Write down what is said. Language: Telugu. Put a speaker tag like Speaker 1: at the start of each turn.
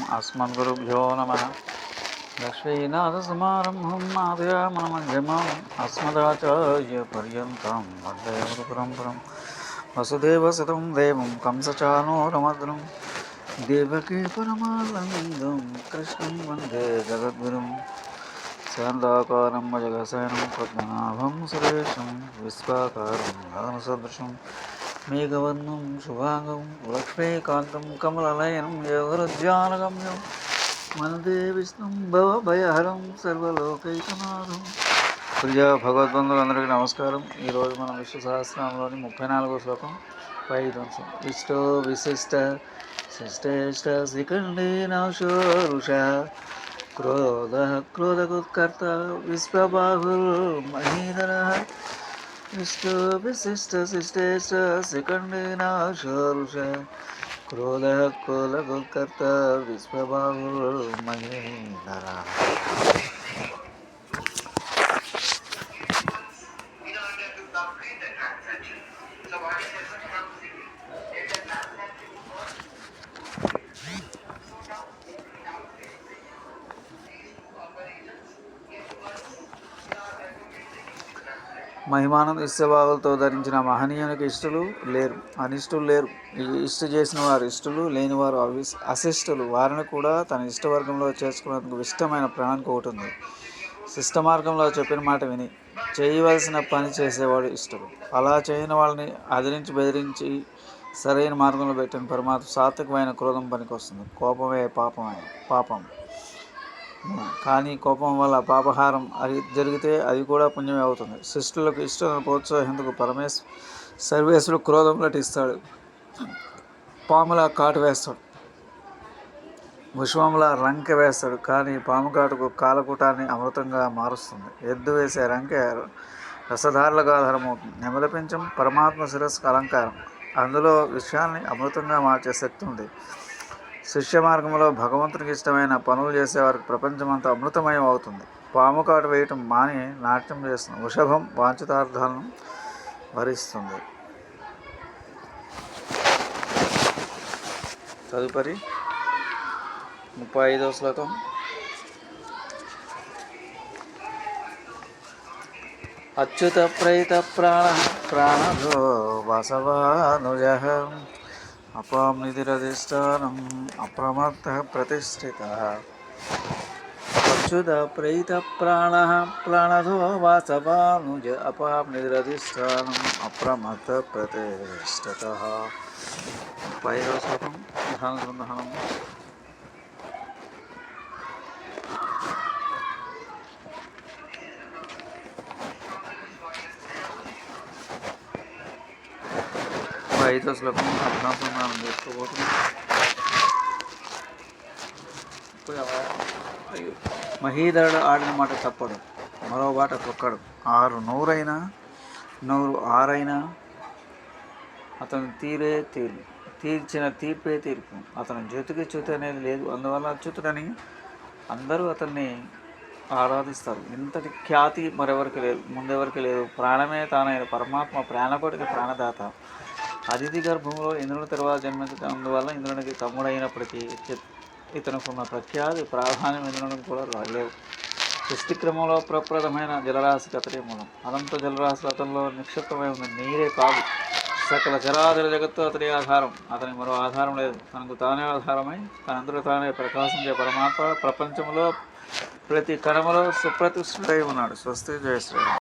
Speaker 1: अस्मद्गुरुभ्यो नमः। लक्ष्मीनाथसमारम्भं नादयामनमध्यमाम् अस्मदाचार्यपर्यन्तं वन्दे गुरुपरम्परां। वसुदेवसुतं देवं कंसचानूरमर्दनं देवकी परमानन्दं कृष्णं वन्दे जगद्गुरुं। शान्ताकारं भुजगशयनं पद्मनाभं सुरेशं विश्वाकारं गगनसदृशं मेघवर्णं शुभाङ्गं लक्ष्मीकान्तं कमलनयनं योगरुज्जानगम्यं वन्दे विष्णुं भवभयहरं సర్వలోకైకనాథం. ప్రియ భగవద్బంధువులందరికీ నమస్కారం. ఈరోజు మనం విష్ణు సహస్రనామంలోని 34వ శ్లోకం పై ధ్వంసం. విష్ణు విశిష్ట శిష్టేష్ట శ్రీఖండే నాశో రుష క్రోధ క్రోధకుత్కర్త విశ్వబాహుర్మహీధర. విష్ణు విశిష్ట శిష్టేష్ట శ్రీఖండే నాశో రుష క్రోధ క్రోధకుత్కర్త విశ్వబాహుర్మహీధర. మహిమానంద ఇష్టభావాలతో ధరించిన మహనీయునికి ఇష్టలు లేరు, అనిష్టులు లేరు. ఇష్ట చేసిన వారు ఇష్టలు, లేని వారు అశిష్టులు. వారిని కూడా తన ఇష్టవర్గంలో చేసుకునేందుకు ఇష్టమైన ప్రణాళిక ఒకటి ఉంది. శిష్ట మార్గంలో చెప్పిన మాట విని చేయవలసిన పని చేసేవాడు ఇష్టలు. అలా చేయని వాళ్ళని అదిరించి బెదిరించి సరైన మార్గంలో పెట్టిన పరమాత్మ సాత్వికమైన క్రోధం పనికి వస్తుంది. కోపమే పాపం. కానీ కోపం వల్ల పాపహారం అది జరిగితే అది కూడా పుణ్యమే అవుతుంది. శిష్టులకు ఇష్టలను ప్రోత్సహించేందుకు సర్వేశ్వరుడు క్రోధం నటిస్తాడు. పాములా కాటు వేస్తాడు, విశ్వంలా రంకె వేస్తాడు. కానీ పాము కాటుకు కాలకూటాన్ని అమృతంగా మారుస్తుంది. ఎద్దు వేసే రంకె రసధారలుగా ఆధారమవుతుంది. నెమలిపించం పరమాత్మ శిరస్సుకు అలంకారం. అందులో విషయాన్ని అమృతంగా మార్చే శక్తి ఉంది. శిష్య మార్గంలో భగవంతునికి ఇష్టమైన పనులు చేసేవారికి ప్రపంచమంతా అమృతమయం అవుతుంది. పాము కాటు వేయటం మాని నాట్యం చేస్తుంది. వృషభం వాంఛితార్థాలను భరిస్తుంది. తదుపరి 35వ శ్లోకం. అచ్యుత ప్రేత ప్రాణో వాసవానుజ అపాం నిధిరధిష్టానం అప్రమత్త ప్రతిష్ఠిత. అచ్యుత ప్రేత ప్రాణదో వాసవానుజ అపాం నిధిరధిష్టానం అప్రమత్త ప్రతిష్ఠిత. 35వ శ్లోకం. ధ్యానం. ఐదో శ్లోకం అర్థానుసంధానం చేసుకోబోతున్నాం. మహీధరుడు ఆడిన మాట తప్పడు, మరో బాట తొక్కడు. నూరు ఆరైనా అతను తీర్చిన తీర్పే తీర్పు. అతను చ్యుతి అనేది లేదు. అందువల్ల అచ్యుతుడని అందరూ అతన్ని ఆరాధిస్తారు. ఇంతటి ఖ్యాతి మరెవరికి లేదు, ముందెవరికి లేదు. ప్రాణమే తానైన పరమాత్మ ప్రాణకోటికి ప్రాణదాత. అదితి గర్భంలో ఇంద్రుని తర్వాత జన్మించడం. అందువల్ల ఇంద్రునికి తమ్ముడైనప్పటికీ ఇతనుకున్న ప్రఖ్యాతి ప్రాధాన్యం ఇంద్రునికి కూడా లేవు. సృష్టిక్రమంలో ప్రప్రదమైన జలరాశికి అతడే మూలం. అనంత జలరాశి అతనిలో నిక్షిప్తమై ఉంది. నీరే కాదు, సకల చరాచర జగత్తు అతడి ఆధారం. అతనికి మరో ఆధారం లేదు. తనకు తానే ఆధారమై తనందరూ తానే ప్రకాశించే పరమాత్మ ప్రపంచంలో ప్రతి కణములో సుప్రతిష్ఠుడై ఉన్నాడు. స్వస్తి. జయ శ్రీరామ్.